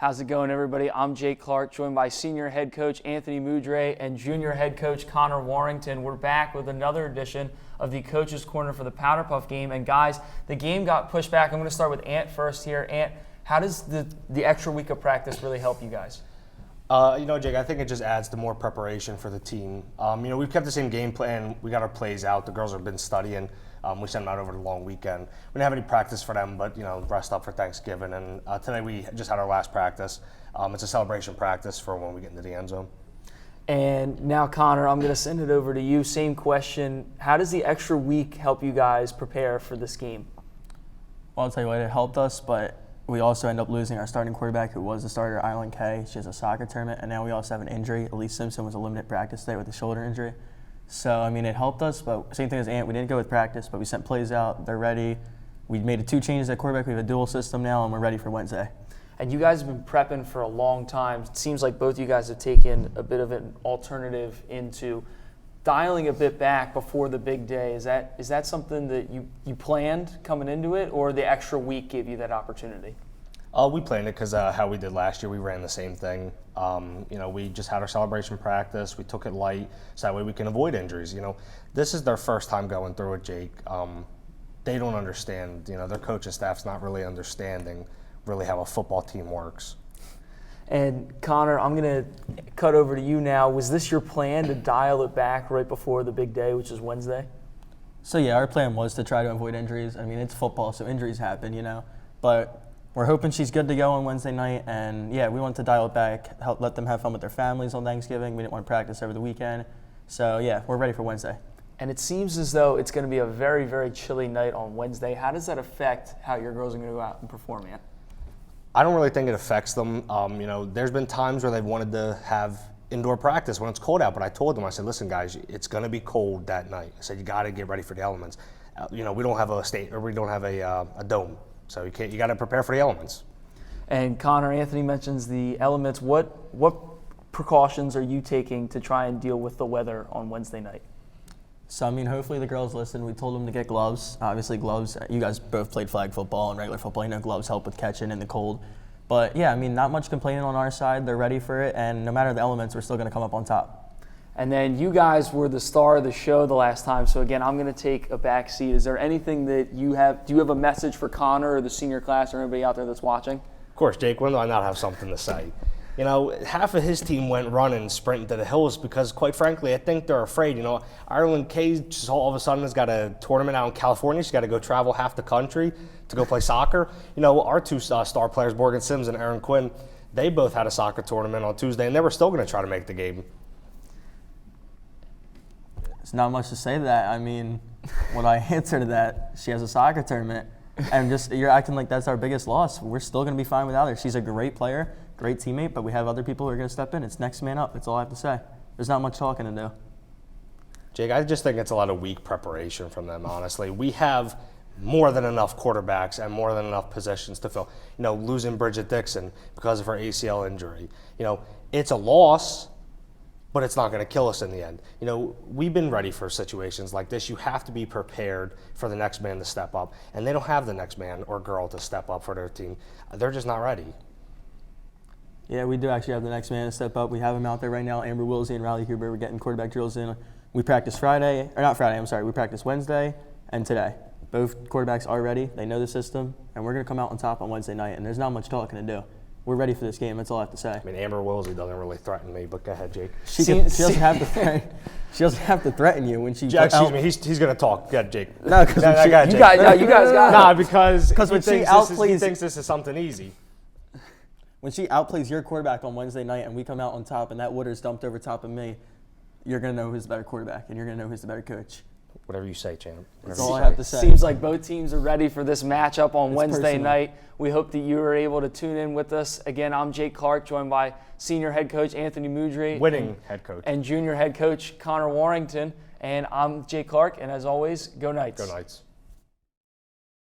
How's it going, everybody? I'm Jake Clark, joined by senior head coach Anthony Moudre and junior head coach Connor Warrington. We're back with another edition of the Coaches Corner for the Powderpuff game. And guys, the game got pushed back. I'm going to start with Ant first here. Ant, how does the extra week of practice really help you guys? Jake, I think it just adds to more preparation for the team. We've kept the same game plan. We got our plays out. The girls have been studying. We sent them out over the long weekend. We didn't have any practice for them, but, rest up for Thanksgiving. And today we just had our last practice. It's a celebration practice for when we get into the end zone. And now, Connor, I'm going to send it over to you. Same question. How does the extra week help you guys prepare for this game? Well, I'll tell you what, it helped us, but we also end up losing our starting quarterback, who was the starter, Island Kay. She has a soccer tournament, and now we also have an injury. Elise Simpson was a limited practice today with a shoulder injury. So, it helped us, but same thing as Ant. We didn't go with practice, but we sent plays out. They're ready. We made 2 changes at quarterback. We have a dual system now, and we're ready for Wednesday. And you guys have been prepping for a long time. It seems like both you guys have taken a bit of an alternative into dialing a bit back before the big day. Is that something that you planned coming into it, or the extra week gave you that opportunity? We planned it because how we did last year, we ran the same thing. We just had our celebration practice. We took it light so that way we can avoid injuries. This is their first time going through it, Jake. They don't understand. Their coaching staff's not really understanding really how a football team works. And Connor, I'm going to cut over to you now. Was this your plan to dial it back right before the big day, which is Wednesday? So, yeah, our plan was to try to avoid injuries. It's football, so injuries happen, But we're hoping she's good to go on Wednesday night. And, yeah, we want to dial it back, help let them have fun with their families on Thanksgiving. We didn't want to practice over the weekend. So, yeah, we're ready for Wednesday. And it seems as though it's going to be a very, very chilly night on Wednesday. How does that affect how your girls are going to go out and perform, Ant? I don't really think it affects them. There's been times where they've wanted to have indoor practice when it's cold out, but I told them, I said, listen, guys, it's going to be cold that night. I said, you got to get ready for the elements. We don't have we don't have a dome, so you got to prepare for the elements. And Connor, Anthony mentions the elements. What precautions are you taking to try and deal with the weather on Wednesday night? So, hopefully the girls listen. We told them to get gloves. Obviously, gloves, you guys both played flag football and regular football. Gloves help with catching in the cold. But, yeah, not much complaining on our side. They're ready for it. And no matter the elements, we're still going to come up on top. And then you guys were the star of the show the last time. So, again, I'm going to take a back seat. Is there anything that you have? Do you have a message for Connor or the senior class or anybody out there that's watching? Of course, Jake. When do I not have something to say? Half of his team went running, sprinting to the hills because, quite frankly, I think they're afraid. Ireland Kay just all of a sudden has got a tournament out in California. She's got to go travel half the country to go play soccer. Our 2 star players, Morgan Sims and Erin Quinn, they both had a soccer tournament on Tuesday, and they were still going to try to make the game. There's not much to say to that. When I answer to that, she has a soccer tournament, and you're acting like that's our biggest loss. We're still going to be fine without her. She's a great player. Great teammate, but we have other people who are going to step in. It's next man up. That's all I have to say. There's not much talking to do. Jake, I just think it's a lot of weak preparation from them, honestly. We have more than enough quarterbacks and more than enough positions to fill. Losing Bridget Dixon because of her ACL injury. It's a loss, but it's not going to kill us in the end. We've been ready for situations like this. You have to be prepared for the next man to step up, and they don't have the next man or girl to step up for their team. They're just not ready. Yeah, we do actually have the next man to step up. We have them out there right now. Amber Wilsey and Riley Huber. We're getting quarterback drills in. We practice We practice Wednesday and today. Both quarterbacks are ready. They know the system, and we're going to come out on top on Wednesday night, and there's not much talking to do. We're ready for this game. That's all I have to say. Amber Wilsey doesn't really threaten me, but go ahead, Jake. She doesn't have to threaten. She doesn't have to threaten you when she. Excuse me. He's going to talk. Go ahead, Jake. No, because you guys got it. Nah, because when he thinks this is something easy. When she outplays your quarterback on Wednesday night and we come out on top and that water's dumped over top of me, you're going to know who's the better quarterback and you're going to know who's the better coach. Whatever you say, champ. That's all I have to say. Seems like both teams are ready for this matchup on Wednesday personal. night. We hope that you are able to tune in with us. Again, I'm Jake Clark, joined by senior head coach Anthony Moudre. Winning head coach. And junior head coach Connor Warrington. And I'm Jake Clark, and as always, go Knights. Go Knights.